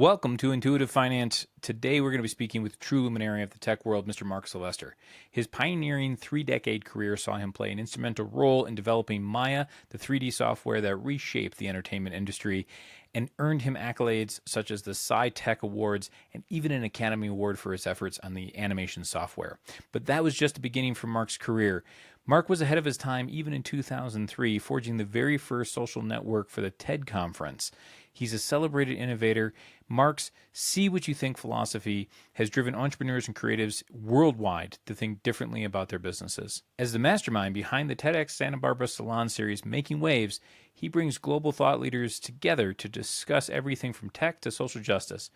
Welcome to Intuitive Finance. Today we're going to be speaking with true luminary of the tech world, Mr. Mark Sylvester. His pioneering 3-decade career saw him play an instrumental role in developing Maya, the 3D software that reshaped the entertainment industry, and earned him accolades such as the Sci-Tech Awards and even an Academy Award for his efforts on the animation software. But that was just the beginning for Mark's career. Mark was ahead of his time even in 2003, forging the very first social network for the TED Conference. He's a celebrated innovator. Mark's See What You Think philosophy has driven entrepreneurs and creatives worldwide to think differently about their businesses. As the mastermind behind the TEDx Santa Barbara Salon series Making Waves, he brings global thought leaders together to discuss everything from tech to social justice.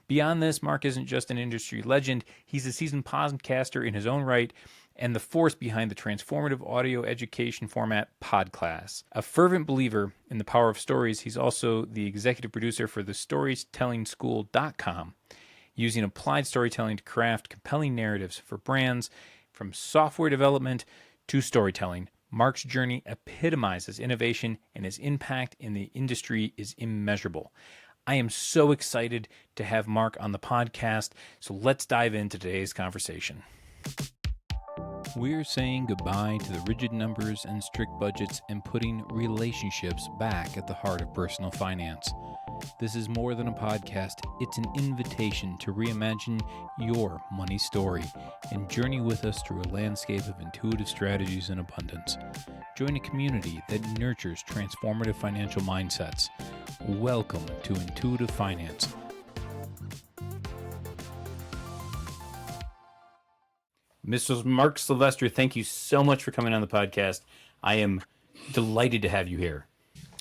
Beyond this, Mark isn't just an industry legend, he's a seasoned podcaster in his own right, and the force behind the transformative audio education format PodClass. A fervent believer in the power of stories, he's also the executive producer for the StorytellingSchool.com, using applied storytelling to craft compelling narratives for brands. From software development to storytelling, Mark's journey epitomizes innovation, and his impact in the industry is immeasurable. I am so excited to have Mark on the podcast, so let's dive into today's conversation. We're saying goodbye to the rigid numbers and strict budgets and putting relationships back at the heart of personal finance. This is more than a podcast, it's an invitation to reimagine your money story and journey with us through a landscape of intuitive strategies and abundance. Join a community that nurtures transformative financial mindsets. Welcome to Intuitive Finance. Mr. Mark Sylvester, thank you so much for coming on the podcast. I am delighted to have you here.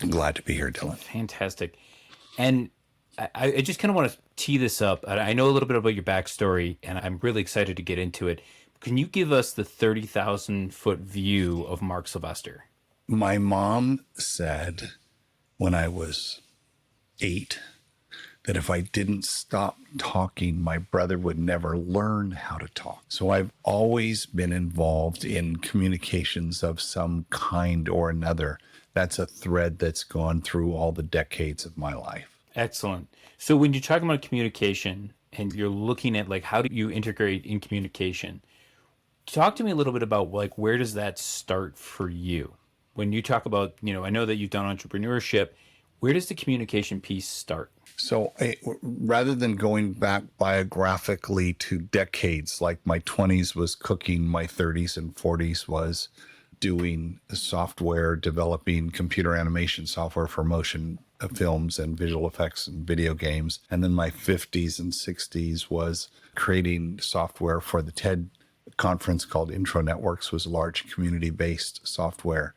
I'm glad to be here, Dylan. Fantastic. And I just kind of want to tee this up. I know a little bit about your backstory, and I'm really excited to get into it. Can you give us the 30,000-foot view of Mark Sylvester? My mom said when I was 8 that if I didn't stop talking, my brother would never learn how to talk. So I've always been involved in communications of some kind or another. That's a thread that's gone through all the decades of my life. Excellent. So when you're talking about communication and you're looking at like how do you integrate in communication, talk to me a little bit about like where does that start for you? When you talk about, I know that you've done entrepreneurship, where does the communication piece start? So rather than going back biographically to decades, like my 20s was cooking, my 30s and 40s was doing software, developing computer animation software for motion films and visual effects and video games. And then my 50s and 60s was creating software for the TED conference called Intro Networks, was large community-based software.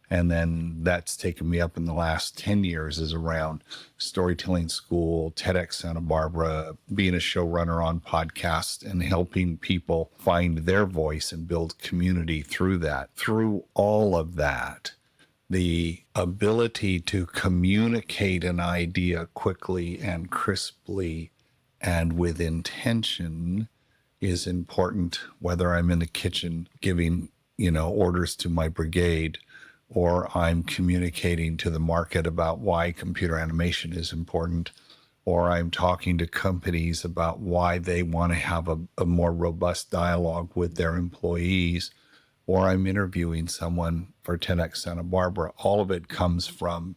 And then that's taken me up in the last 10 years is around Storytelling School, TEDx Santa Barbara, being a showrunner on podcasts and helping people find their voice and build community through that. Through all of that, the ability to communicate an idea quickly and crisply and with intention is important, whether I'm in the kitchen giving, orders to my brigade, or I'm communicating to the market about why computer animation is important, or I'm talking to companies about why they want to have a more robust dialogue with their employees, or I'm interviewing someone for TEDx Santa Barbara. All of it comes from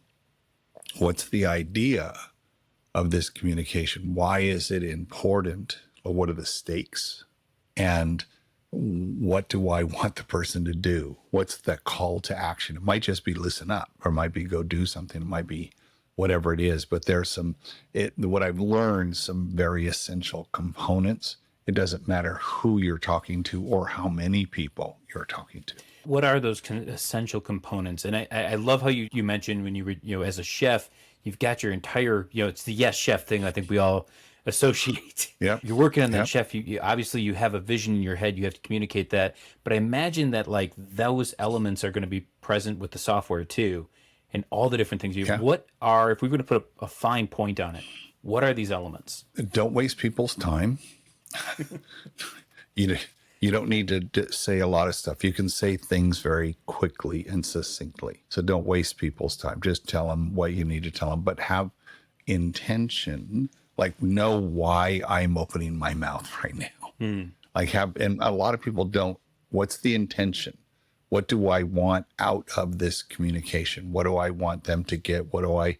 what's the idea of this communication? Why is it important? Or what are the stakes? And what do I want the person to do? What's the call to action? It might just be listen up, or it might be go do something. It might be whatever it is, but there's what I've learned, some very essential components. It doesn't matter who you're talking to or how many people you're talking to. What are those essential components? And I love how you mentioned when you were, as a chef, you've got your entire, it's the yes chef thing I think we all associate. Yep. You're working on that Yep. chef. You obviously you have a vision in your head. You have to communicate that. But I imagine that like those elements are going to be present with the software too, and all the different things. Yeah. What are, if we were going to put a fine point on it, what are these elements? Don't waste people's time. You don't need to say a lot of stuff. You can say things very quickly and succinctly. So don't waste people's time. Just tell them what you need to tell them, but have intention. like know why I'm opening my mouth right now. And a lot of people don't. What's the intention? What do I want out of this communication? What do I want them to get? What do I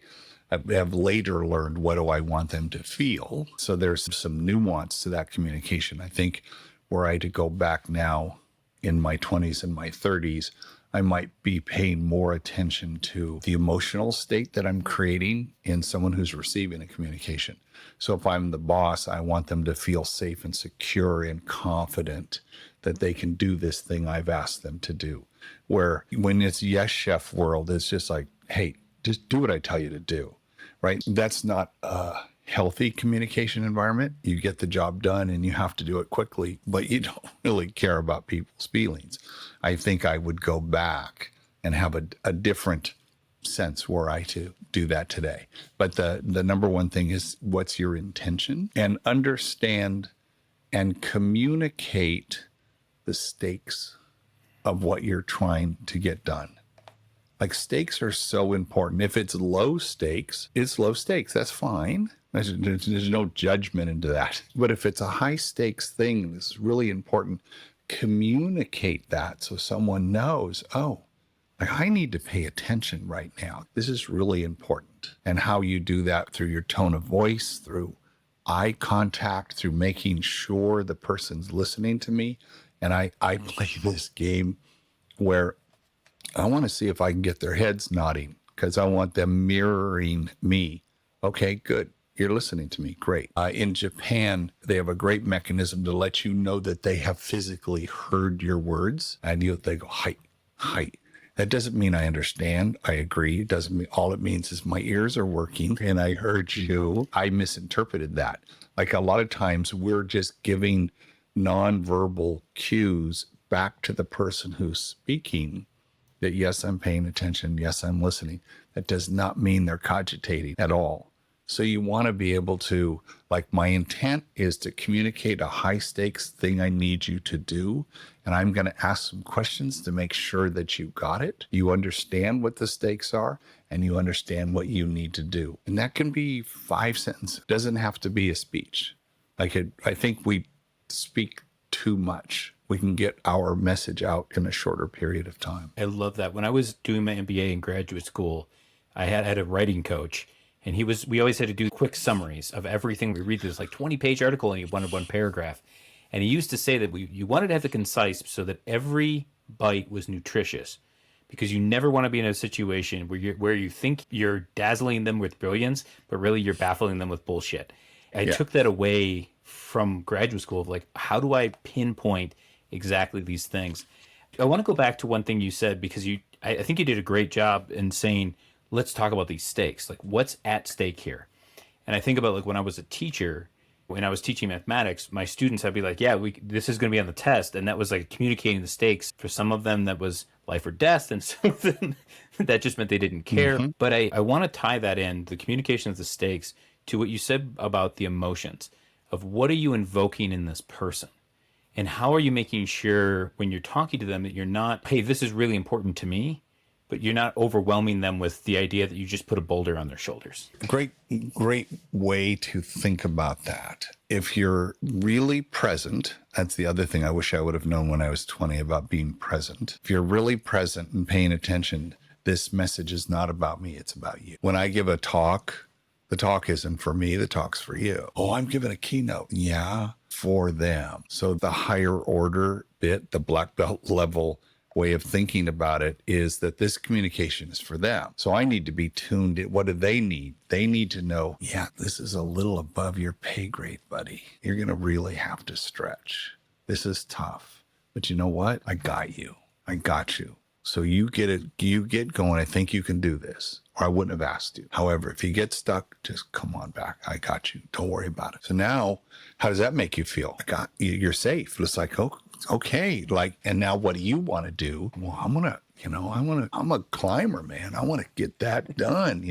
have later learned? What do I want them to feel? So there's some nuance to that communication. I think were I to go back now in my 20s and my 30s, I might be paying more attention to the emotional state that I'm creating in someone who's receiving a communication. So if I'm the boss, I want them to feel safe and secure and confident that they can do this thing I've asked them to do. Where when it's yes chef world, it's just like, hey, just do what I tell you to do, right? That's not a healthy communication environment. You get the job done and you have to do it quickly, but you don't really care about people's feelings. I think I would go back and have a different sense were I to do that today. But the number one thing is, what's your intention? And understand and communicate the stakes of what you're trying to get done. Like, stakes are so important. If it's low stakes, it's low stakes. That's fine. There's no judgment into that. But if it's a high stakes thing, it's really important. Communicate that so someone knows, oh, I need to pay attention right now. This is really important. And how you do that through your tone of voice, through eye contact, through making sure the person's listening to me. And I play this game where I want to see if I can get their heads nodding, because I want them mirroring me. Okay, good. You're listening to me. Great. In Japan, they have a great mechanism to let you know that they have physically heard your words. And they go, hi, hi. That doesn't mean I understand. I agree. It doesn't mean, all it means is my ears are working and I heard you. I misinterpreted that. Like, a lot of times we're just giving nonverbal cues back to the person who's speaking that, yes, I'm paying attention. Yes, I'm listening. That does not mean they're cogitating at all. So you want to be able to, like, my intent is to communicate a high stakes thing I need you to do. And I'm going to ask some questions to make sure that you got it. You understand what the stakes are and you understand what you need to do. And that can be 5 sentences. It doesn't have to be a speech. I think we speak too much. We can get our message out in a shorter period of time. I love that. When I was doing my MBA in graduate school, I had a writing coach, and we always had to do quick summaries of everything. We read this like 20-page article and you wanted one paragraph. And he used to say that you wanted to have the concise so that every bite was nutritious, because you never want to be in a situation where you think you're dazzling them with brilliance, but really you're baffling them with bullshit. I took that away from graduate school of, like, how do I pinpoint exactly these things? I want to go back to one thing you said, because I think you did a great job in saying, let's talk about these stakes. Like, what's at stake here? And I think about, like, when I was a teacher, when I was teaching mathematics, my students, I'd be like, yeah, this is going to be on the test. And that was like communicating the stakes. For some of them, that was life or death. And some of them, that just meant they didn't care. Mm-hmm. But I want to tie that in, the communication of the stakes, to what you said about the emotions of what are you invoking in this person? And how are you making sure when you're talking to them that you're not, hey, this is really important to me, but you're not overwhelming them with the idea that you just put a boulder on their shoulders. Great way to think about that. If you're really present, that's the other thing I wish I would have known when I was 20 about being present. If you're really present and paying attention, this message is not about me, it's about you. When I give a talk, the talk isn't for me, the talk's for you. Oh, I'm giving a keynote. Yeah, for them. So the higher order bit, the black belt level way of thinking about it, is that this communication is for them. So I need to be tuned in. What do they need? They need to know, yeah, this is a little above your pay grade, buddy. You're going to really have to stretch. This is tough. But you know what? I got you. I got you. So you get going. I think you can do this, or I wouldn't have asked you. However, if you get stuck, just come on back. I got you. Don't worry about it. So now, how does that make you feel? You're safe. It's like, oh, okay. Like, and now what do you want to do? Well, I'm a climber, man. I want to get that done.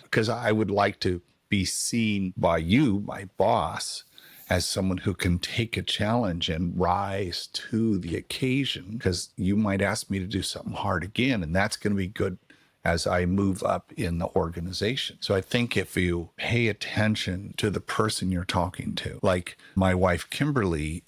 Because I would like to be seen by you, my boss, as someone who can take a challenge and rise to the occasion, because you might ask me to do something hard again, and that's going to be good as I move up in the organization. So I think if you pay attention to the person you're talking to, like my wife, Kimberly,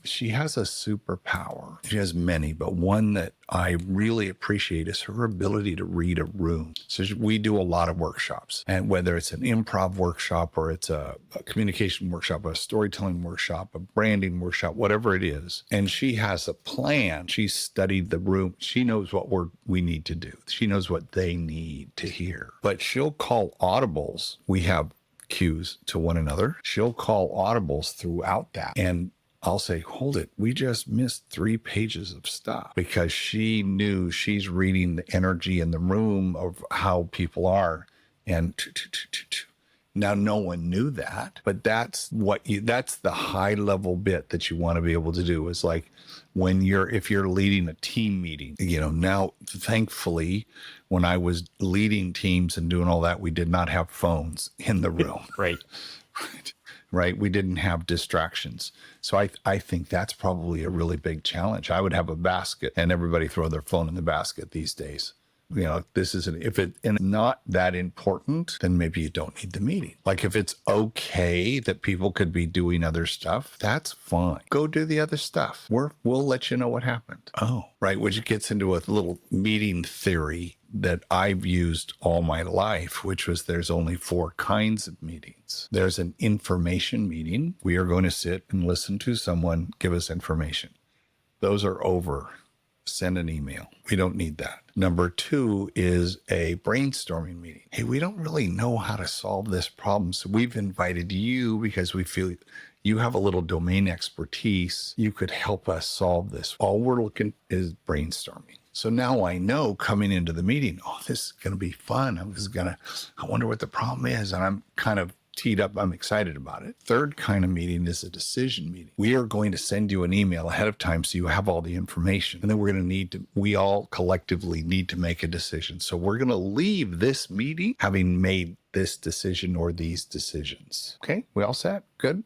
she has a superpower. She has many, but one that I really appreciate is her ability to read a room. So we do a lot of workshops, and whether it's an improv workshop or it's a communication workshop, a storytelling workshop, a branding workshop, whatever it is. And she has a plan. She's studied the room. She knows what we need to do. She knows what they need to hear. But she'll call audibles. We have cues to one another. She'll call audibles throughout that. And I'll say, hold it. We just missed 3 pages of stuff, because she knew she's reading the energy in the room of how people are. And now no one knew that, but that's the high level bit that you want to be able to do, is like if you're leading a team meeting, now thankfully when I was leading teams and doing all that, we did not have phones in the room. Right. Right. We didn't have distractions. So I think that's probably a really big challenge. I would have a basket and everybody throw their phone in the basket these days. If it's not that important, then maybe you don't need the meeting. Like if it's okay that people could be doing other stuff, that's fine. Go do the other stuff. We'll let you know what happened. Oh, right. Which gets into a little meeting theory that I've used all my life, which was there's only 4 kinds of meetings. There's an information meeting. We are going to sit and listen to someone give us information. Those are over. Send an email. We don't need that. Number 2 is a brainstorming meeting. Hey, we don't really know how to solve this problem, so we've invited you because we feel you have a little domain expertise. You could help us solve this. All we're looking is brainstorming. So now I know coming into the meeting, this is going to be fun. I wonder what the problem is. And I'm kind of teed up. I'm excited about it. 3rd kind of meeting is a decision meeting. We are going to send you an email ahead of time so you have all the information. And then we all collectively need to make a decision. So we're going to leave this meeting having made this decision or these decisions. Okay, we all set? Good,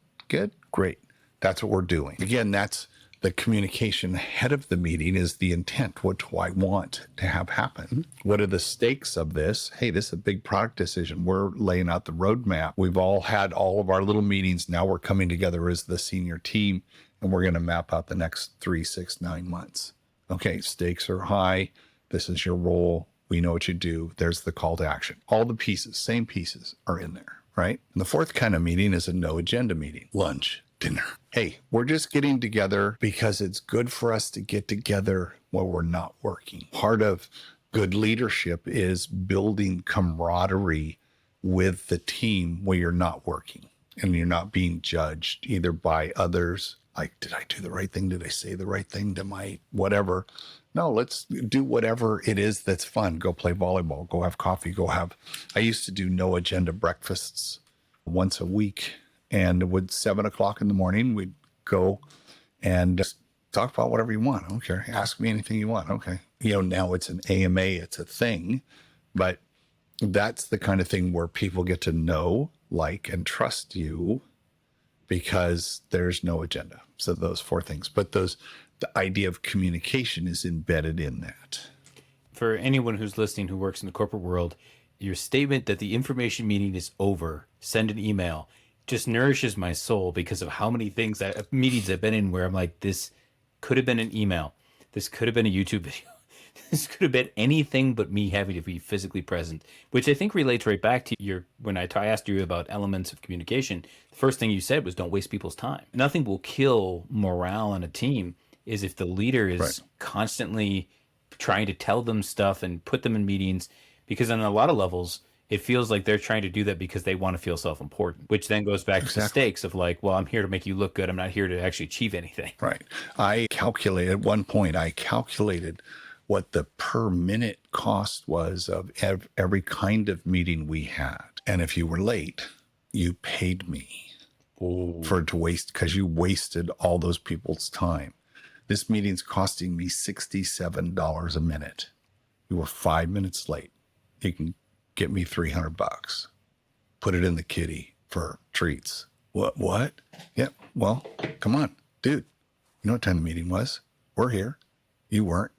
great. That's what we're doing. Again, that's the communication ahead of the meeting is the intent. What do I want to have happen? What are the stakes of this? Hey, this is a big product decision. We're laying out the roadmap. We've all had all of our little meetings. Now we're coming together as the senior team, and we're going to map out the next 3, 6, 9 months. Okay, stakes are high. This is your role. We know what you do. There's the call to action. All the pieces, same pieces are in there, right? And the 4th kind of meeting is a no agenda meeting. Lunch. Dinner. Hey, we're just getting together because it's good for us to get together while we're not working. Part of good leadership is building camaraderie with the team where you're not working and you're not being judged either by others. Like, did I do the right thing? Did I say the right thing to my whatever? No, let's do whatever it is that's fun. Go play volleyball, go have coffee, I used to do no agenda breakfasts once a week. And at 7 o'clock in the morning, we'd go and just talk about whatever you want. I don't care. Ask me anything you want. Okay. Now it's an AMA, it's a thing, but that's the kind of thing where people get to know, like, and trust you because there's no agenda. So those 4 things, but the idea of communication is embedded in that. For anyone who's listening who works in the corporate world, your statement that the information meeting is over, send an email, just nourishes my soul because of how many meetings I've been in where I'm like, this could have been an email. This could have been a YouTube video. This could have been anything but me having to be physically present, which I think relates right back to when I asked you about elements of communication, the first thing you said was don't waste people's time. Nothing will kill morale in a team is if the leader is constantly trying to tell them stuff and put them in meetings, because on a lot of levels, it feels like they're trying to do that because they want to feel self-important, which then goes back to the stakes of like, well, I'm here to make you look good. I'm not here to actually achieve anything. Right. At one point, I calculated what the per minute cost was of every kind of meeting we had. And if you were late, you paid me because you wasted all those people's time. This meeting's costing me $67 a minute. You were 5 minutes late. You can get me $300. Put it in the kitty for treats. What? Yeah. Well, come on, dude. You know what time the meeting was? We're here. You weren't.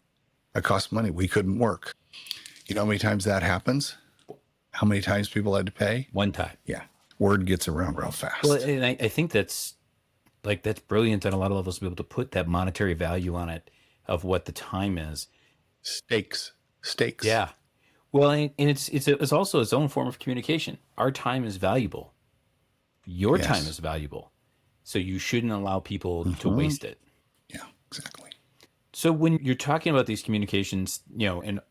It cost money. We couldn't work. You know how many times that happens? How many times people had to pay? One time. Yeah. Word gets around real fast. Well, and I think that's brilliant on a lot of levels to be able to put that monetary value on it of what the time is. Stakes. Yeah. Well, and it's also its own form of communication. Our time is valuable. Your time Yes. is valuable. So you shouldn't allow people to Mhm. waste it. Yeah, exactly. So when you're talking about these communications, and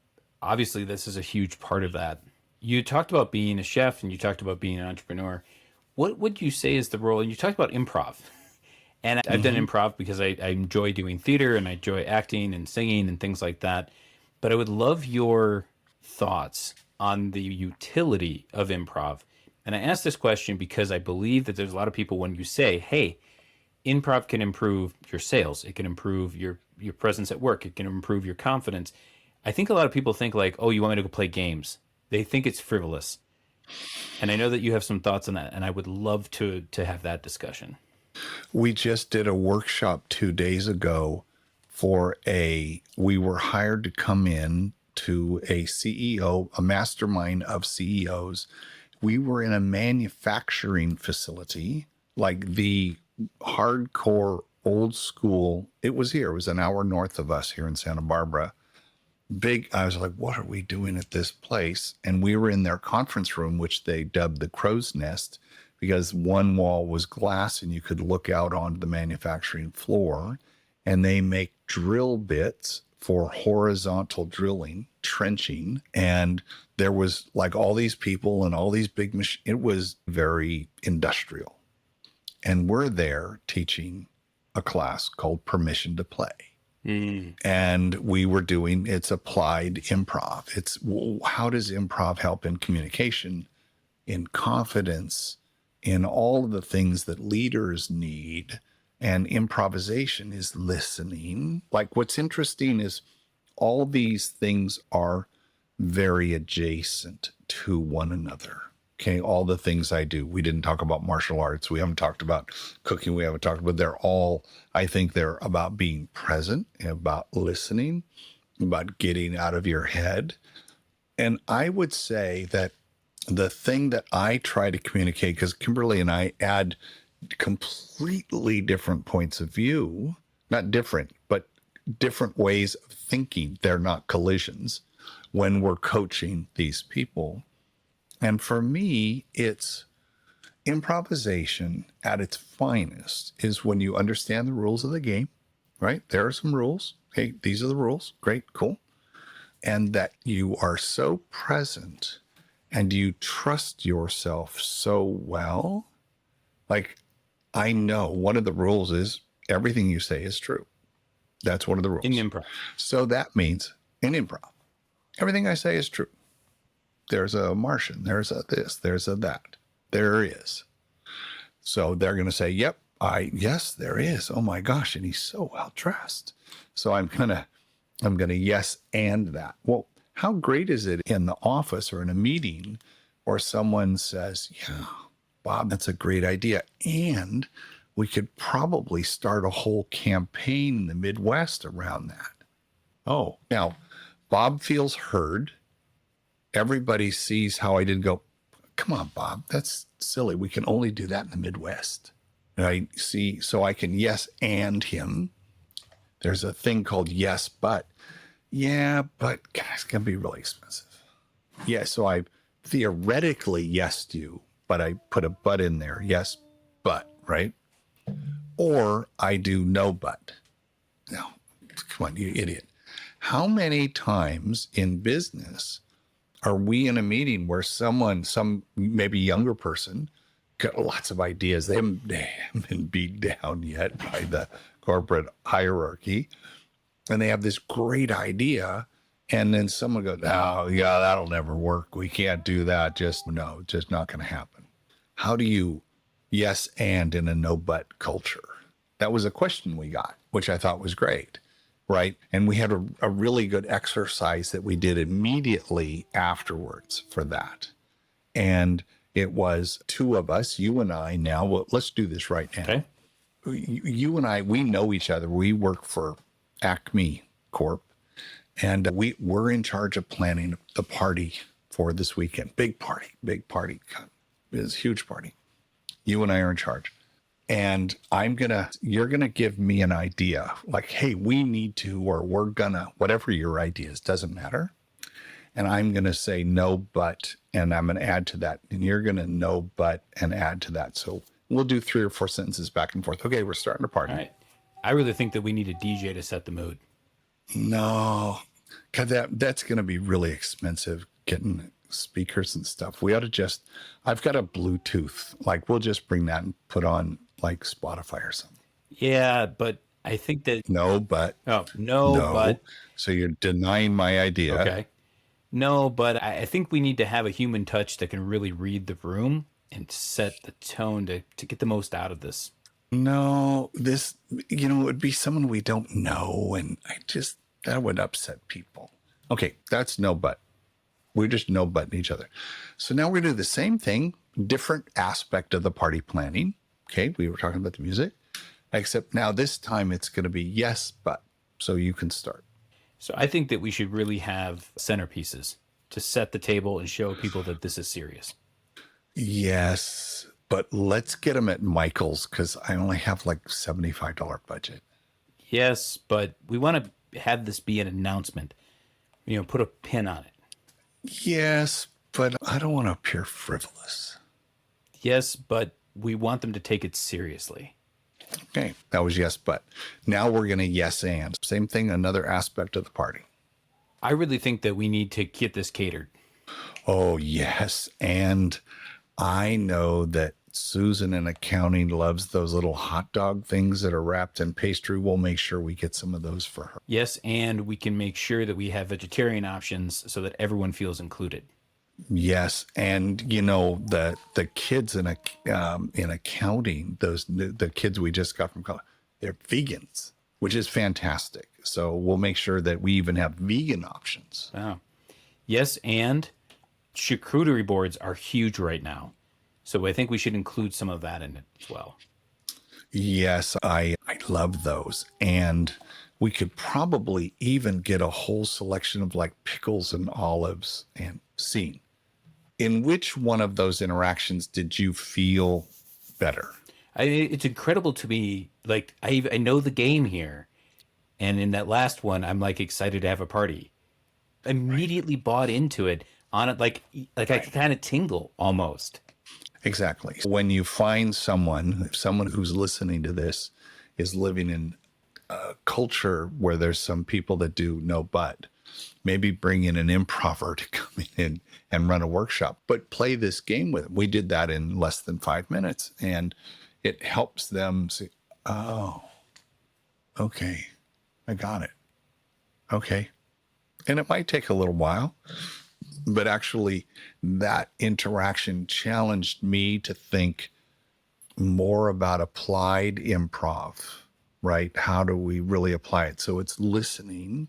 obviously this is a huge part of that. You talked about being a chef and you talked about being an entrepreneur. What would you say is the role? And you talked about improv. And I've done Hmm. improv because I enjoy doing theater and I enjoy acting and singing and things like that. But I would love your thoughts on the utility of improv. And I ask this question because I believe that there's a lot of people when you say, hey, improv can improve your sales, it can improve your presence at work, it can improve your confidence. I think a lot of people think like, oh, you want me to go play games? They think it's frivolous. And I know that you have some thoughts on that, and I would love to have that discussion. We just did a workshop 2 days ago we were hired to come in to a CEO, a mastermind of CEOs. We were in a manufacturing facility, like the hardcore old school. It was here, it was an hour north of us here in Santa Barbara. I was like, what are we doing at this place? And we were in their conference room, which they dubbed the crow's nest, because one wall was glass and you could look out onto the manufacturing floor. And they make drill bits for horizontal drilling, trenching. And there was like all these people and all these big machines. It was very industrial. And we're there teaching a class called Permission to Play. And we were doing it's applied improv. It's how does improv help in communication, in confidence, in all of the things that leaders need. And improvisation is listening. Like what's interesting is all these things are very adjacent to one another. Okay, all the things I do. We didn't talk about martial arts. We haven't talked about cooking. We haven't talked about, I think they're about being present, about listening, about getting out of your head. And I would say that the thing that I try to communicate, because Kimberly and I add completely different points of view, not different, but different ways of thinking. They're not collisions when we're coaching these people. And for me, it's improvisation at its finest is when you understand the rules of the game, right? There are some rules. Hey, these are the rules. Great, cool. And that you are so present and you trust yourself so well. Like, I know one of the rules is everything you say is true. That's one of the rules. In improv. So that means in improv, everything I say is true. There's a Martian, there's a this, there's a that. There is. So they're going to say, yep, yes, there is. Oh my gosh. And he's so well dressed. So I'm going to yes and that. Well, how great is it in the office or in a meeting or someone says, yeah, Bob, that's a great idea. And we could probably start a whole campaign in the Midwest around that. Oh, now Bob feels heard. Everybody sees how I did go, come on, Bob, that's silly. We can only do that in the Midwest. And I see, so I can yes and him. There's a thing called yes, but. Yeah, but God, it's going to be really expensive. Yeah, so I theoretically yesed you, but I put a but in there. Yes, but, right? Or I do no but. No, come on, you idiot. How many times in business are we in a meeting where some maybe younger person, got lots of ideas? They haven't been beat down yet by the corporate hierarchy. And they have this great idea. And then someone goes, oh, yeah, that'll never work. We can't do that. Just not going to happen. How do you yes and in a no but culture? That was a question we got, which I thought was great. Right. And we had a really good exercise that we did immediately afterwards for that. And it was two of us, you and I now. Well, let's do this right now. Okay. You and I, we know each other. We work for Acme Corp. And we're in charge of planning the party for this weekend. Big party, big party. God, it's a huge party. You and I are in charge. And you're going to give me an idea like, hey, we need to, or we're going to, whatever your idea is, doesn't matter. And I'm going to say no, but, and I'm going to add to that. And you're going to no, but, and add to that. So we'll do 3 or 4 sentences back and forth. Okay, we're starting a party. All right. I really think that we need a DJ to set the mood. No, because that's going to be really expensive getting speakers and stuff. We ought to just, I've got a Bluetooth. Like, we'll just bring that and put on like Spotify or something. Yeah, but I think that. No, but. Oh, no, No. but. So you're denying my idea. Okay. No, but I think we need to have a human touch that can really read the room and set the tone to get the most out of this. No, this, it would be someone we don't know. And that would upset people. Okay, that's no but. We're just no butting each other. So now we're going to do the same thing, different aspect of the party planning. Okay, we were talking about the music, except now this time it's going to be yes, but. So you can start. So I think that we should really have centerpieces to set the table and show people that this is serious. Yes, but let's get them at Michael's because I only have like $75 budget. Yes, but we want to have this be an announcement. Put a pin on it. Yes, but I don't want to appear frivolous. Yes, but we want them to take it seriously. Okay, that was yes, but. Now we're going to yes and. Same thing, another aspect of the party. I really think that we need to get this catered. Oh, yes. And I know that Susan in accounting loves those little hot dog things that are wrapped in pastry. We'll make sure we get some of those for her. Yes, and we can make sure that we have vegetarian options so that everyone feels included. Yes, and the kids in accounting, the kids we just got from college, they're vegans, which is fantastic. So we'll make sure that we even have vegan options. Wow. Yes, and charcuterie boards are huge right now. So I think we should include some of that in it as well. Yes, I love those. And we could probably even get a whole selection of like pickles and olives and scene. In which one of those interactions did you feel better? It's incredible to me. Like I know the game here. And in that last one, I'm like excited to have a party. Immediately bought into it on it. Like I could kind of tingle almost. Exactly. When you find someone who's listening to this is living in a culture where there's some people that do no but, maybe bring in an improver to come in and run a workshop, but play this game with them. We did that in less than 5 minutes, and it helps them see, oh, okay, I got it. Okay. And it might take a little while, but actually that interaction challenged me to think more about applied improv, right? How do we really apply it? So it's listening.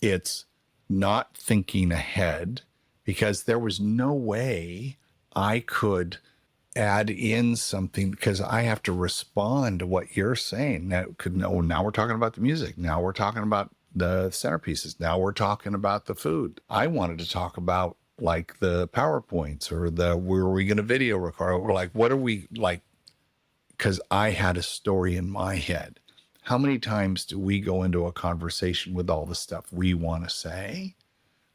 It's not thinking ahead, because there was no way I could add in something because I have to respond to what you're saying. Now we're talking about the music. Now we're talking about the centerpieces. Now we're talking about the food. I wanted to talk about like the PowerPoints or were we going to video record? Or like, what are we like? Because I had a story in my head. How many times do we go into a conversation with all the stuff we want to say?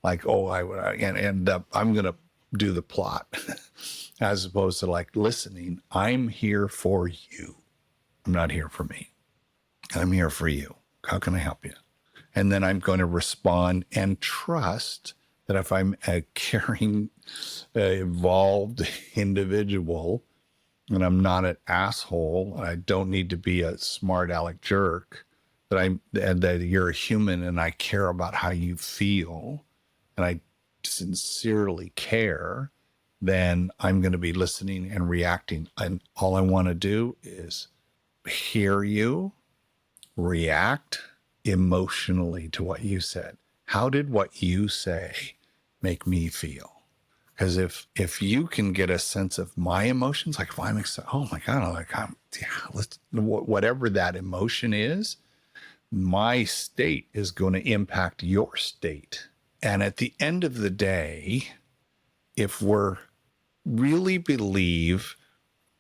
Like, oh, I'm going to do the plot as opposed to like listening. I'm here for you. I'm not here for me. I'm here for you. How can I help you? And then I'm going to respond and trust that if I'm a caring, evolved individual and I'm not an asshole, and I don't need to be a smart aleck jerk, that you're a human and I care about how you feel and I sincerely care, then I'm going to be listening and reacting. And all I want to do is hear you, react emotionally to what you said. How did what you say make me feel? Because if you can get a sense of my emotions, like if I'm excited, oh my God, whatever that emotion is, My state is going to impact your state. And at the end of the day, if we're really believe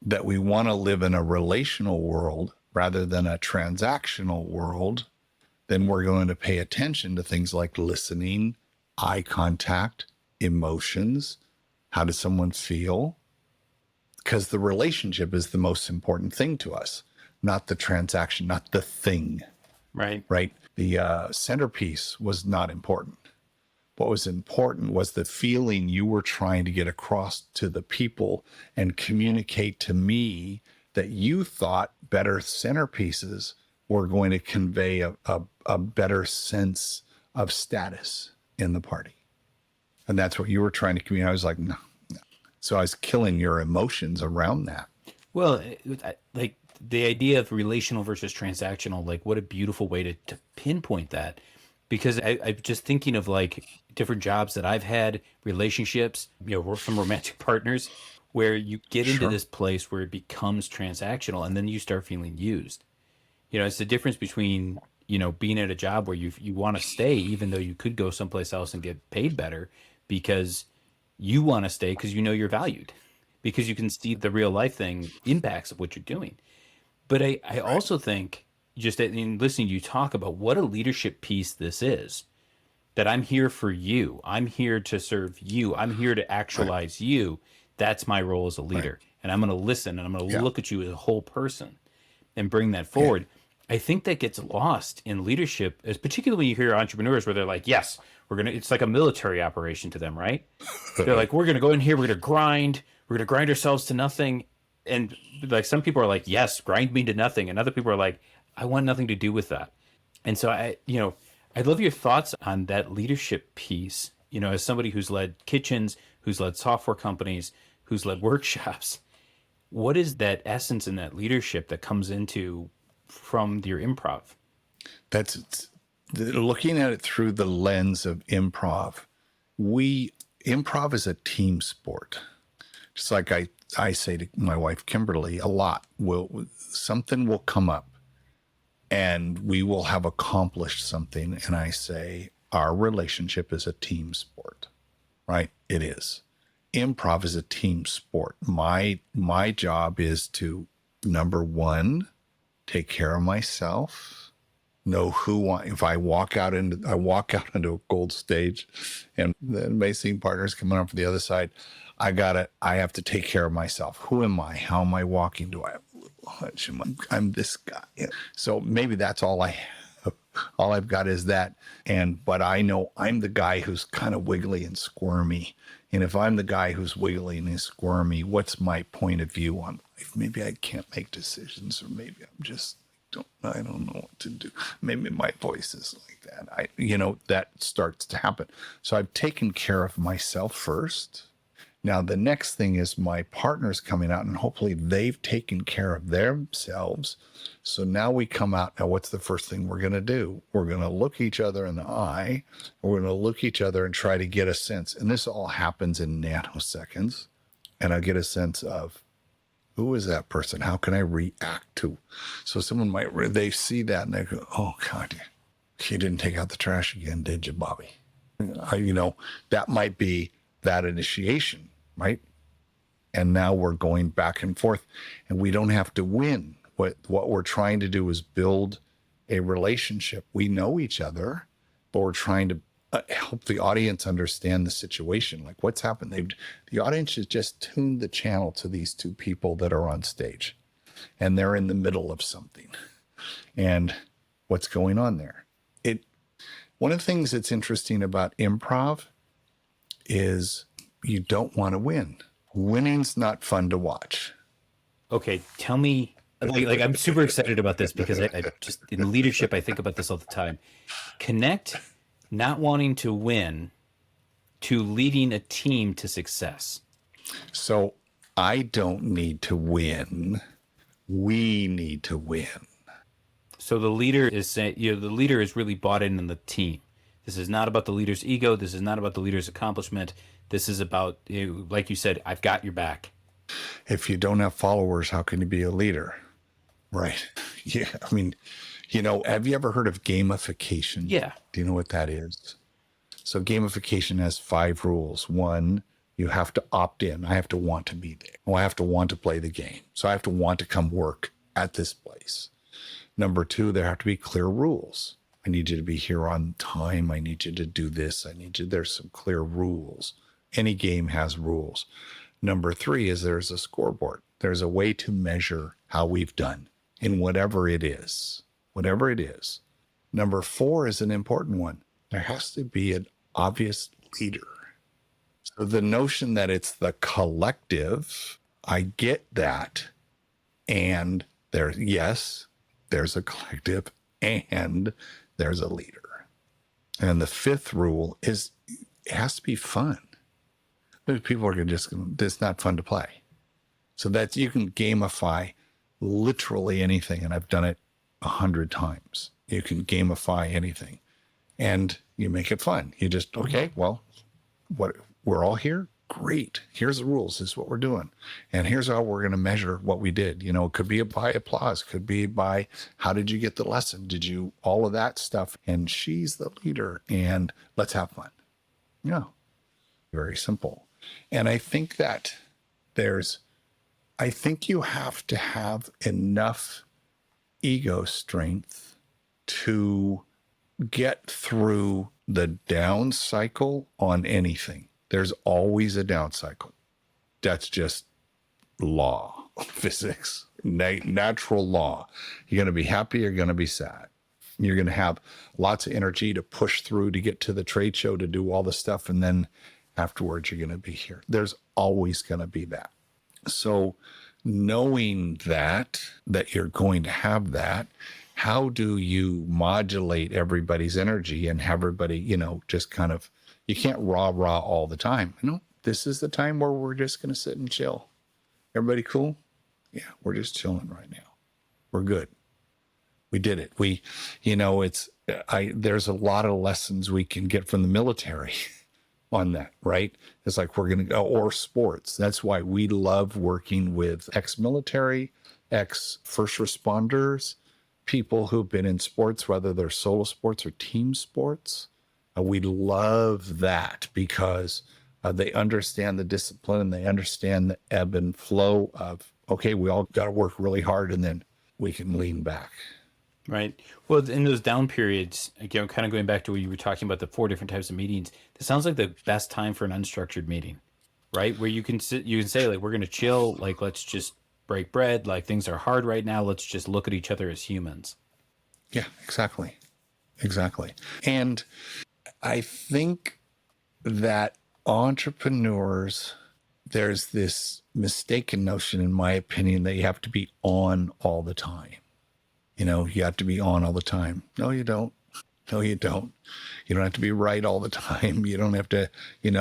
that we want to live in a relational world rather than a transactional world, then we're going to pay attention to things like listening, eye contact, emotions. How does someone feel? Because the relationship is the most important thing to us, not the transaction, not the thing. Right. Right? The centerpiece was not important. What was important was the feeling you were trying to get across to the people and communicate to me that you thought better centerpieces were going to convey a better sense of status in the party. And that's what you were trying to communicate. I was like, no. So I was killing your emotions around that. Well, like the idea of relational versus transactional, like what a beautiful way to pinpoint that. Because I'm just thinking of like different jobs that I've had, relationships, some romantic partners, where you get into this place where it becomes transactional and then you start feeling used. It's the difference between, being at a job where you want to stay, even though you could go someplace else and get paid better because you want to stay because you're valued, because you can see the real life thing impacts of what you're doing. But I also think, just in listening to you talk about what a leadership piece this is, that I'm here for you. I'm here to serve you. I'm here to actualize you. That's my role as a leader. And I'm going to listen and I'm going to look at you as a whole person and bring that forward. I think that gets lost in leadership, as particularly when you hear entrepreneurs where they're like, yes, it's like a military operation to them, right? They're like, we're going to go in here, we're going to grind ourselves to nothing. And like some people are like, yes, grind me to nothing. And other people are like, I want nothing to do with that. And so I'd love your thoughts on that leadership piece, as somebody who's led kitchens, who's led software companies, who's led workshops. What is that essence in that leadership that comes into from your improv? That's looking at it through the lens of improv. Improv is a team sport. Just like I say to my wife, Kimberly, a lot, something will come up and we will have accomplished something. And I say, our relationship is a team sport, right? It is. Improv is a team sport. My job is to, number one, take care of myself, know if I walk out into a gold stage and the amazing partners coming up from the other side, I have to take care of myself. Who am I? How am I walking? Do I have a little hunch? I'm this guy. So maybe that's all I have. All I've got is that. But I know I'm the guy who's kind of wiggly and squirmy. And if I'm the guy who's wiggly and squirmy, what's my point of view on life? Maybe I can't make decisions, or maybe I'm just I don't know what to do. Maybe my voice is like that. That starts to happen. So I've taken care of myself first. Now, the next thing is my partner's coming out and hopefully they've taken care of themselves. So now we come out. Now, what's the first thing we're going to do? We're going to look each other in the eye. We're going to look each other and try to get a sense. And this all happens in nanoseconds. And I get a sense of, who is that person? How can I react to? So someone they see that and they go, oh, God, you didn't take out the trash again, did you, Bobby? That might be that initiation, right? And now we're going back and forth and we don't have to win. What we're trying to do is build a relationship. We know each other, but we're trying to help the audience understand the situation. Like what's happened. The audience has just tuned the channel to these two people that are on stage and they're in the middle of something. And what's going on there? One of the things that's interesting about improv is you don't want to win. Winning's not fun to watch. Okay, tell me, like I'm super excited about this because I just in leadership, I think about this all the time. Connect not wanting to win to leading a team to success. So I don't need to win. We need to win. So the leader is saying, the leader is really bought in the team. This is not about the leader's ego. This is not about the leader's accomplishment. This is about, like you said, I've got your back. If you don't have followers, how can you be a leader? Right. Yeah. I mean, Have you ever heard of gamification? Yeah. Do you know what that is? So gamification has 5 rules. One, you have to opt in. I have to want to be there. Well, I have to want to play the game. So I have to want to come work at this place. Number 2, there have to be clear rules. I need you to be here on time. I need you to do this. There's some clear rules. Any game has rules. Number 3 is there's a scoreboard. There's a way to measure how we've done in whatever it is. Whatever it is. Number 4 is an important one. There has to be an obvious leader. So the notion that it's the collective, I get that. And there's a collective and there's a leader. And the 5th rule is it has to be fun. People are it's not fun to play. So that you can gamify literally anything. And I've done it 100 times. You can gamify anything and you make it fun. You just, okay, well, we're all here. Great. Here's the rules. This is what we're doing. And here's how we're going to measure what we did. It could be by applause, could be by how did you get the lesson? Did you, all of that stuff. And she's the leader and let's have fun. Yeah. Very simple. And I think that I think you have to have enough ego strength to get through the down cycle on anything. There's always a down cycle. That's just law, physics, natural law. You're going to be happy, you're going to be sad. You're going to have lots of energy to push through to get to the trade show, to do all the stuff. And then afterwards, you're going to be here. There's always going to be that. So knowing that you're going to have that, how do you modulate everybody's energy and have everybody, just kind of, you can't rah all the time. This is the time where we're just going to sit and chill. Everybody cool? Yeah, we're just chilling right now. We're good. We did it. There's a lot of lessons we can get from the military on that, right? It's like we're going to go, or sports. That's why we love working with ex-military, ex-first responders, people who've been in sports, whether they're solo sports or team sports. We love that because they understand the discipline and they understand the ebb and flow of, okay, we all got to work really hard and then we can lean back. Right. Well, in those down periods, again, kind of going back to what you were talking about, the 4 different types of meetings, this sounds like the best time for an unstructured meeting, right? Where you can say like, we're going to chill, like, let's just break bread. Like, things are hard right now. Let's just look at each other as humans. Yeah, exactly. And I think that entrepreneurs, there's this mistaken notion, in my opinion, that you have to be on all the time. You have to be on all the time. No, you don't. You don't have to be right all the time. You don't have to, you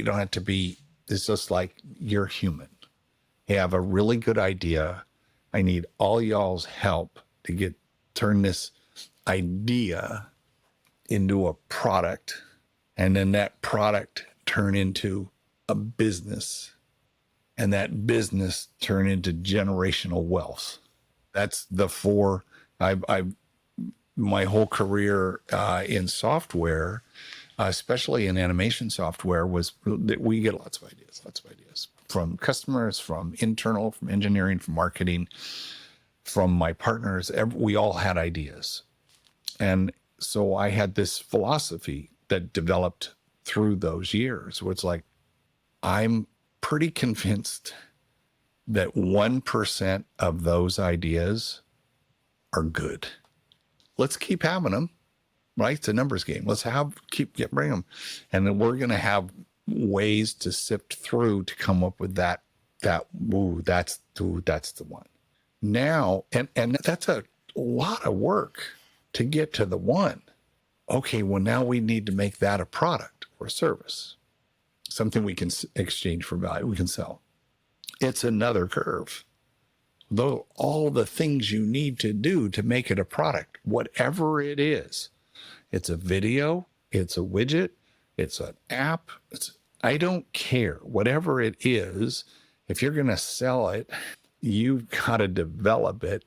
don't have to be, it's just like you're human. You have a really good idea. I need all y'all's help to turn this idea into a product, and then that product turn into a business, and that business turn into generational wealth. That's the 4. My whole career in software, especially in animation software, was that we get lots of ideas from customers, from internal, from engineering, from marketing, from my partners. We all had ideas. And so I had this philosophy that developed through those years where it's like, I'm pretty convinced that 1% of those ideas are good. Let's keep having them, right? It's a numbers game. Let's bring them. And then we're going to have ways to sift through to come up with that's the one. Now, and that's a lot of work to get to the one. Okay, well, now we need to make that a product or a service, something we can exchange for value, we can sell. It's another curve. Though all the things you need to do to make it a product, whatever it is, it's a video, it's a widget, it's an app, I don't care. Whatever it is, if you're going to sell it, you've got to develop it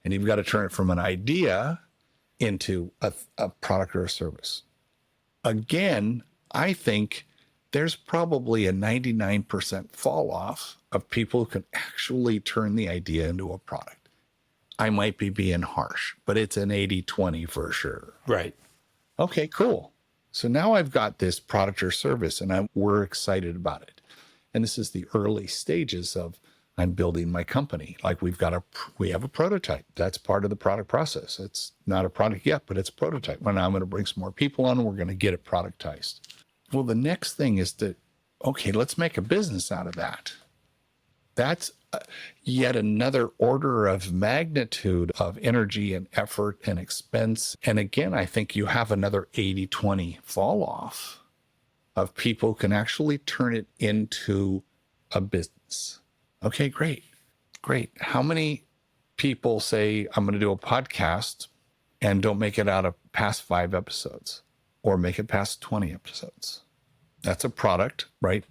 And you've got to turn it from an idea into a product or a service. Again, I think there's probably a 99% fall off of people who can actually turn the idea into a product. I might be being harsh, but it's an 80-20 for sure. Right. Okay, cool. So now I've got this product or service and we're excited about it. And this is the early stages of I'm building my company. Like we have a prototype. That's part of the product process. It's not a product yet, but it's a prototype. Well, now I'm going to bring some more people on and we're going to get it productized. Well, the next thing is okay, let's make a business out of that. That's yet another order of magnitude of energy and effort and expense. And again, I think you have another 80-20 fall off of people who can actually turn it into a business. Okay, great. How many people say, I'm going to do a podcast and don't make it out of past 5 episodes or make it past 20 episodes? That's a product, right?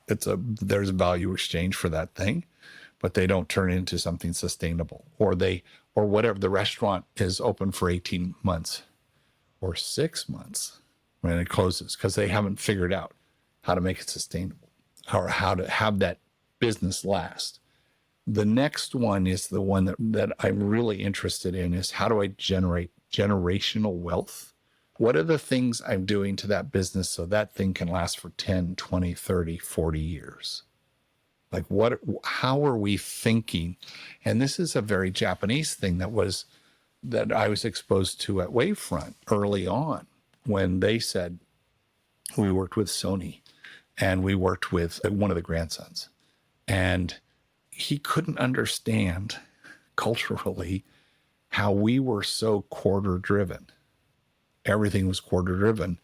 There's a value exchange for that thing, but they don't turn into something sustainable, or whatever. The restaurant is open for 18 months or 6 months when it closes because they haven't figured out how to make it sustainable or how to have that business last. The next one is the one that I'm really interested in is how do I generate generational wealth? What are the things I'm doing to that business so that thing can last for 10, 20, 30, 40 years? Like how are we thinking? And this is a very Japanese thing that I was exposed to at Wavefront early on when they said, we worked with Sony and we worked with one of the grandsons, and he couldn't understand culturally how we were so quarter driven. Everything was quarter driven.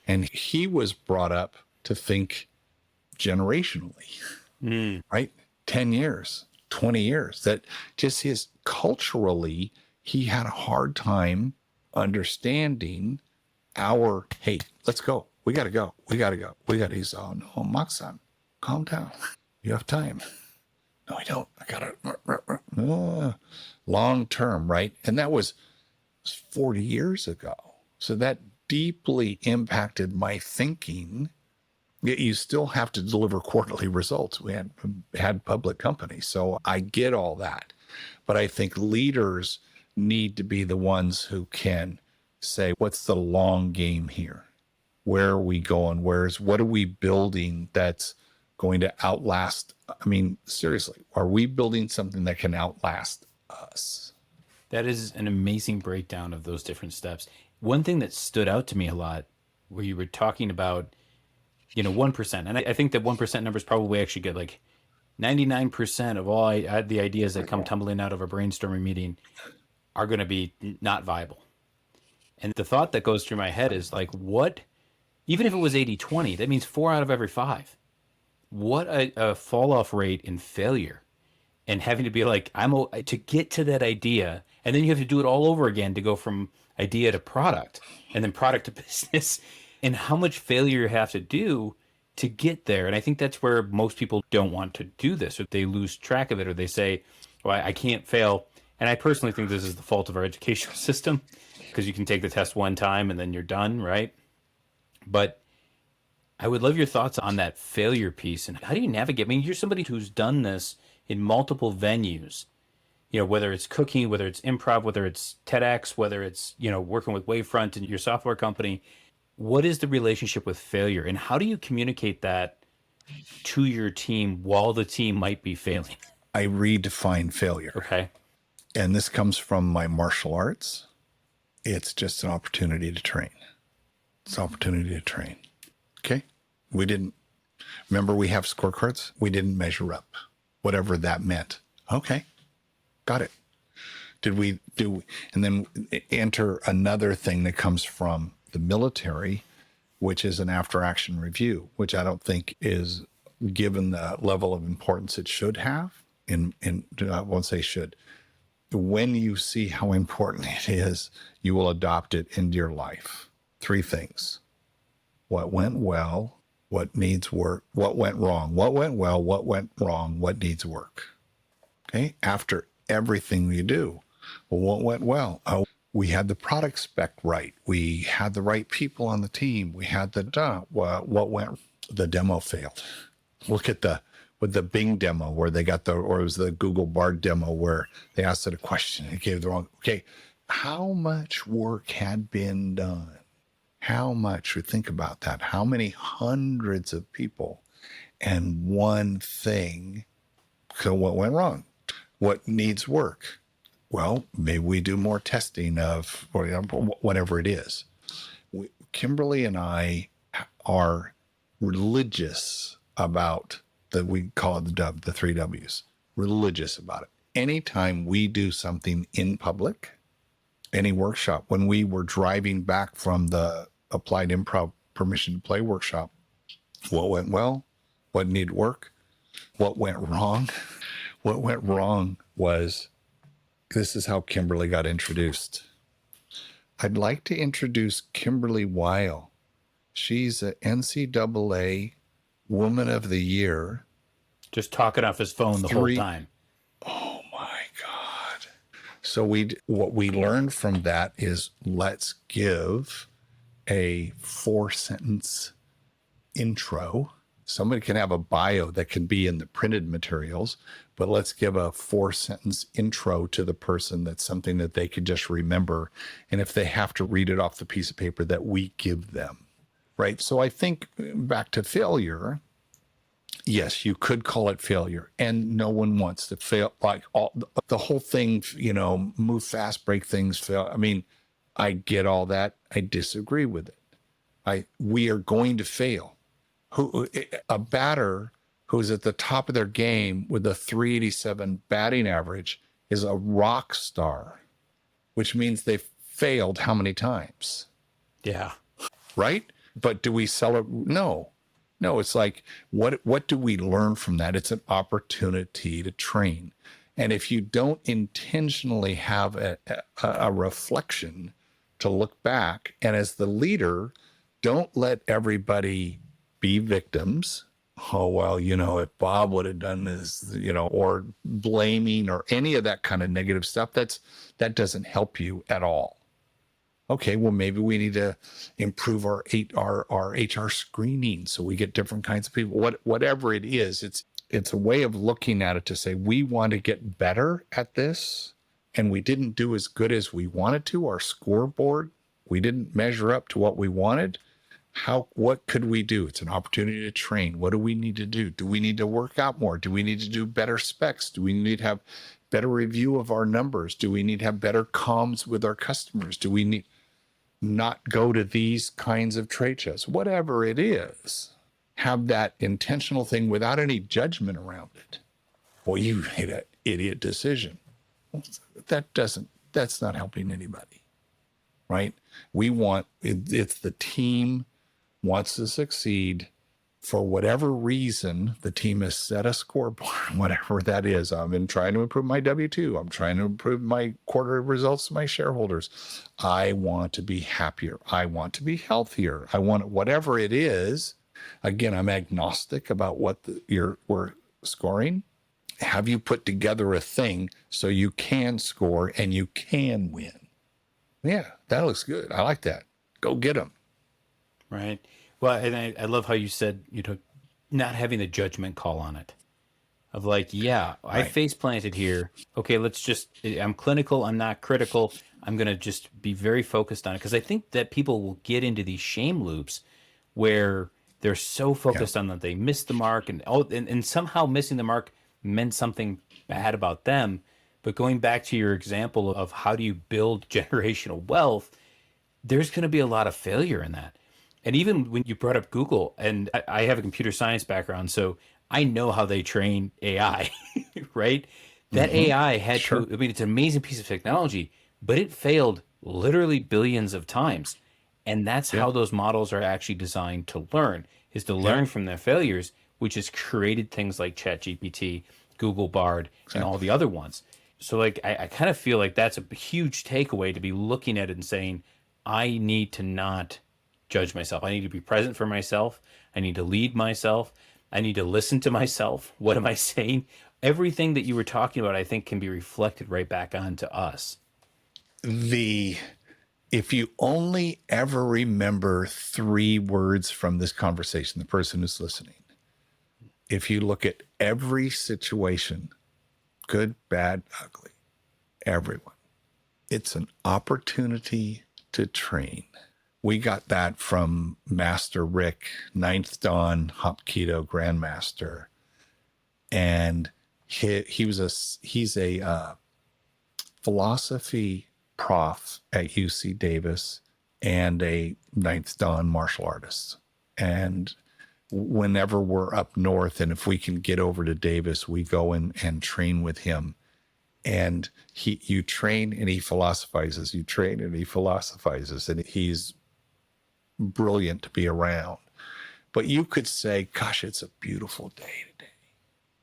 And he was brought up to think generationally, right? 10 years, 20 years. That just culturally, he had a hard time understanding hey, let's go. We got to go. He's, oh no, Max-san, calm down. You have time. No, I don't. I got to. Long term, right? And that was 40 years ago. So that deeply impacted my thinking. Yet you still have to deliver quarterly results. We had public companies. So I get all that. But I think leaders need to be the ones who can say, what's the long game here? Where are we going? What are we building that's going to outlast? I mean, seriously, are we building something that can outlast us? That is an amazing breakdown of those different steps. One thing that stood out to me a lot where you were talking about, 1%. And I think that 1% number is probably actually good. Like 99% of all the ideas that come tumbling out of a brainstorming meeting are going to be not viable. And the thought that goes through my head is like, even if it was 80-20, that means 4 out of every 5. What a fall off rate in failure, and having to be like, to get to that idea. And then you have to do it all over again to go from idea to product and then product to business, and how much failure you have to do to get there. And I think that's where most people don't want to do this, or they lose track of it, or they say, well, I can't fail. And I personally think this is the fault of our educational system, because you can take the test one time and then you're done, right? But I would love your thoughts on that failure piece, and how do you navigate? I mean, you're somebody who's done this in multiple venues, whether it's cooking, whether it's improv, whether it's TEDx, whether it's, working with Wavefront and your software company. What is the relationship with failure, and how do you communicate that to your team while the team might be failing? I redefine failure. Okay. And this comes from my martial arts. It's just an opportunity to train. It's an opportunity to train. Okay. Remember we have scorecards. We didn't measure up, whatever that meant. Okay. Got it. And then enter another thing that comes from the military, which is an after action review, which I don't think is given the level of importance it should have. I won't say should. When you see how important it is, you will adopt it into your life. 3 things: what went well, what needs work, what went wrong, what went well, what went wrong, what needs work. Okay. After everything you do. Well, what went well? Oh, we had the product spec right. We had the right people on the team. We had what went? The demo failed. Look at with the Bing demo where they got or it was the Google Bard demo where they asked it a question and it gave the wrong. Okay, how much work had been done? How much? We think about that. How many hundreds of people and one thing? So what went wrong? What needs work? Well, maybe we do more testing of whatever it is. Kimberly and I are religious about we call it the dub, the three W's, religious about it. Anytime we do something in public, any workshop, when we were driving back from the applied improv permission to play workshop, what went well, what needed work, what went wrong. What went wrong was this is how Kimberly got introduced. I'd like to introduce Kimberly Weil. She's an NCAA Woman of the Year. Just talking off his phone the whole time. Oh my God. So what we learned from that is let's give a 4-sentence intro. Somebody can have a bio that can be in the printed materials, but let's give a 4-sentence intro to the person. That's something that they could just remember. And if they have to read it off the piece of paper that we give them, right? So I think back to failure, yes, you could call it failure, and no one wants to fail. Like the whole thing, move fast, break things, fail. I mean, I get all that. I disagree with it. We are going to fail. A batter who's at the top of their game with a 387 batting average is a rock star, which means they've failed how many times? Yeah. Right? But do we celebrate? No. It's like, what do we learn from that? It's an opportunity to train. And if you don't intentionally have a reflection to look back, and as the leader, don't let everybody be victims. Oh, well, if Bob would have done this, or blaming or any of that kind of negative stuff, that doesn't help you at all. Okay, well, maybe we need to improve our HR screening so we get different kinds of people. Whatever it is, it's a way of looking at it to say we want to get better at this, and we didn't do as good as we wanted to. Our scoreboard, we didn't measure up to what we wanted. What could we do? It's an opportunity to train. What do we need to do? Do we need to work out more? Do we need to do better specs? Do we need to have better review of our numbers? Do we need to have better comms with our customers? Do we need not go to these kinds of trade shows? Whatever it is, have that intentional thing without any judgment around it. Well, you made an idiot decision. That's not helping anybody, right? It's the team wants to succeed. For whatever reason, the team has set a scoreboard, whatever that is. I've been trying to improve my W-2. I'm trying to improve my quarterly results to my shareholders. I want to be happier. I want to be healthier. I want whatever it is. Again, I'm agnostic about what we're scoring. Have you put together a thing so you can score and you can win? Yeah, that looks good. I like that. Go get them. Right. Well, and I love how you said, not having the judgment call on it. Of like, yeah, I face planted here. Okay, I'm clinical. I'm not critical. I'm going to just be very focused on it. Because I think that people will get into these shame loops where they're so focused on that they missed the mark. And somehow missing the mark meant something bad about them. But going back to your example of how do you build generational wealth, there's going to be a lot of failure in that. And even when you brought up Google, and I have a computer science background, so I know how they train AI, right? That AI had to, I mean, it's an amazing piece of technology, but it failed literally billions of times. And that's how those models are actually designed to learn, is to learn from their failures, which has created things like ChatGPT, Google Bard, and all the other ones. So like, I kind of feel like that's a huge takeaway to be looking at it and saying, I need to not judge myself. I need to be present for myself. I need to lead myself. I need to listen to myself. What am I saying? everything that you were talking about, I think, can be reflected right back onto us. If you only ever remember 3 words from this conversation, the person who's listening, if you look at every situation, good, bad, ugly, everyone, it's an opportunity to train. We got that from Master Rick, Ninth Dan Hapkido Grandmaster. And he's a philosophy prof at UC Davis and a Ninth Dan martial artist. And whenever we're up north, and if we can get over to Davis, we go in and train with him. And you train and he philosophizes, you train and he philosophizes, and he's brilliant to be around. But you could say, gosh, it's a beautiful day today.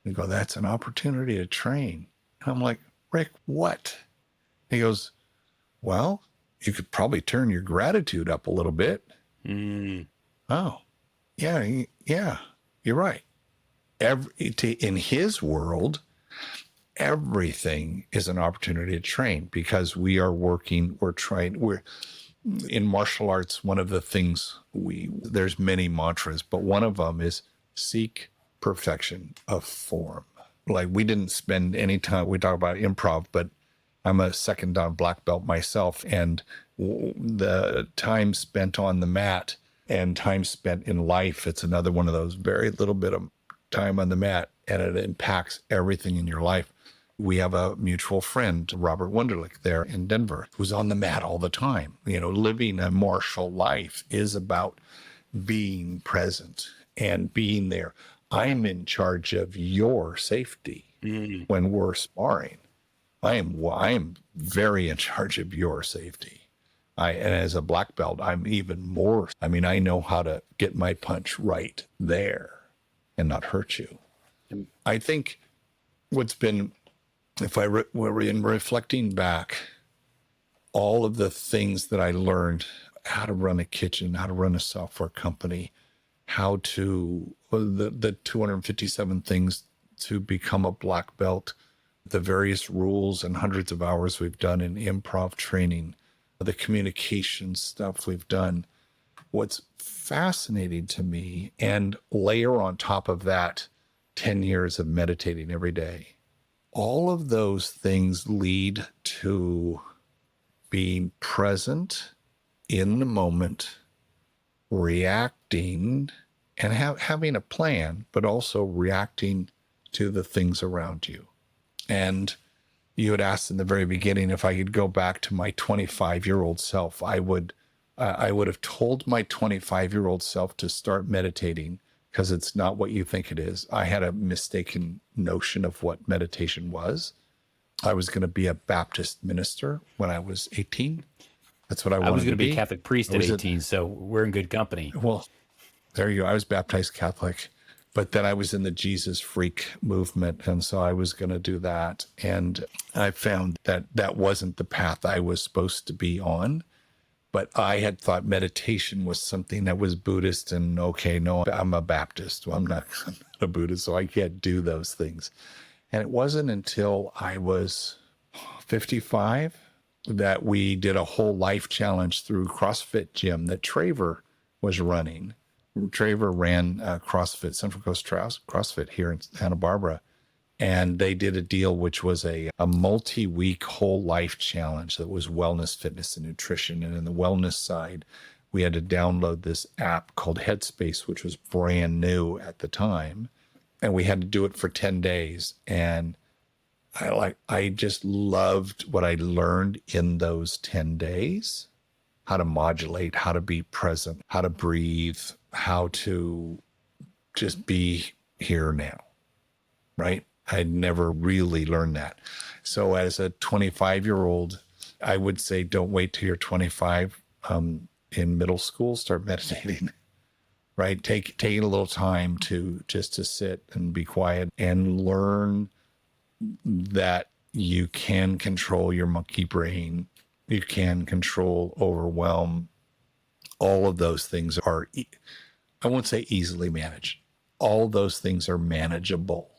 You go, that's an opportunity to train. And I'm like, Rick, what? He goes, well, you could probably turn your gratitude up a little bit. Oh, yeah, you're right. In his world, everything is an opportunity to train because we're in martial arts. One of the things there's many mantras, but one of them is seek perfection of form. Like, we didn't spend any time, we talk about improv, but I'm a second dan black belt myself, and the time spent on the mat and time spent in life, it's another one of those very little bit of time on the mat, and it impacts everything in your life. We have a mutual friend, Robert Wunderlich, there in Denver, who's on the mat all the time. Living a martial life is about being present and being there. I'm in charge of your safety when we're sparring. I am very in charge of your safety. And as a black belt, I'm even more. I mean, I know how to get my punch right there and not hurt you. I think what's been, if I were in reflecting back, all of the things that I learned, how to run a kitchen, how to run a software company, how to, the 257 things to become a black belt, the various rules and hundreds of hours we've done in improv training, the communication stuff we've done. What's fascinating to me, and layer on top of that 10 years of meditating every day, all of those things lead to being present in the moment, reacting, and having a plan, but also reacting to the things around you. And you had asked in the very beginning if I could go back to my 25-year-old self. I would have told my 25-year-old self to start meditating, because it's not what you think it is. I had a mistaken notion of what meditation was. I was going to be a Baptist minister when I was 18. That's what I wanted to be. I was going to be a Catholic priest at 18, so we're in good company. Well, there you go. I was baptized Catholic, but then I was in the Jesus freak movement. And so I was going to do that. And I found that that wasn't the path I was supposed to be on. But I had thought meditation was something that was Buddhist, and okay, no, I'm a Baptist. Well, I'm not a Buddhist, so I can't do those things. And it wasn't until I was 55 that we did a whole life challenge through CrossFit gym that Traver was running. Traver ran CrossFit, Central Coast CrossFit here in Santa Barbara. And they did a deal which was a multi-week whole life challenge that was wellness, fitness, and nutrition. And in the wellness side, we had to download this app called Headspace, which was brand new at the time. And we had to do it for 10 days. And I just loved what I learned in those 10 days, how to modulate, how to be present, how to breathe, how to just be here now, right? I'd never really learned that. So as a 25-year-old, I would say don't wait till you're 25. In middle school, start meditating, right? Taking a little time to sit and be quiet and learn that you can control your monkey brain. You can control overwhelm. All of those things are, I won't say easily managed. All those things are manageable.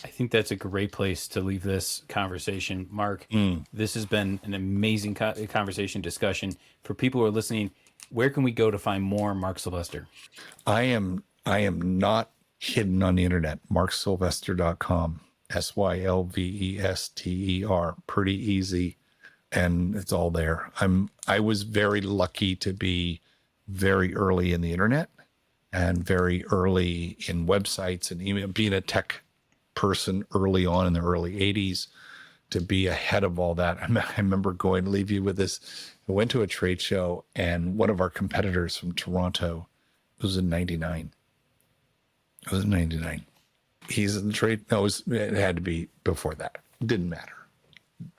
I think that's a great place to leave this conversation. Mark, this has been an amazing conversation discussion. For people who are listening, where can we go to find more Mark Sylvester? I am not hidden on the internet. marksylvester.com. Sylvester. Pretty easy. And it's all there. I was very lucky to be very early in the internet and very early in websites and email, being a tech person early on in the early 80s, to be ahead of all that. I remember going to leave you with this. I went to a trade show, and one of our competitors from Toronto, it was in 99. It was in 99. He's in the trade. No, it had to be before that. It didn't matter.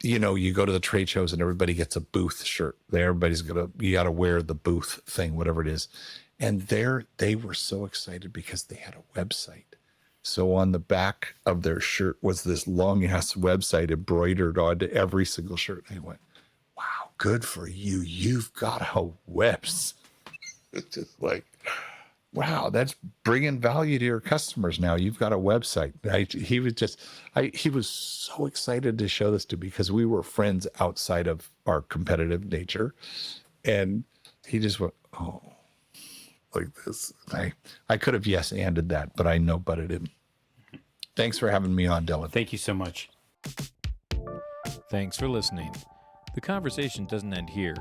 You know, you go to the trade shows and everybody gets a booth shirt. You got to wear the booth thing, whatever it is. And they were so excited because they had a website. So on the back of their shirt was this long ass website embroidered onto every single shirt. And I went, wow, good for you. You've got a website. It's just like, wow, that's bringing value to your customers now. You've got a website. He was so excited to show this to me because we were friends outside of our competitive nature. And he just went, oh, like this. I could have yes-anded that, but I no-butted him. Thanks for having me on, Dylan. Thank you so much. Thanks for listening. The conversation doesn't end here.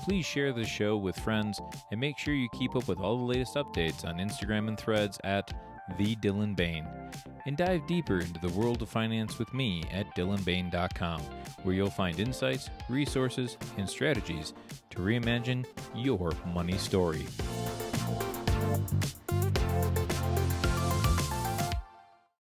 Please share this show with friends and make sure you keep up with all the latest updates on Instagram and Threads at The Dylan Bain. And dive deeper into the world of finance with me at dylanbain.com, where you'll find insights, resources, and strategies to reimagine your money story.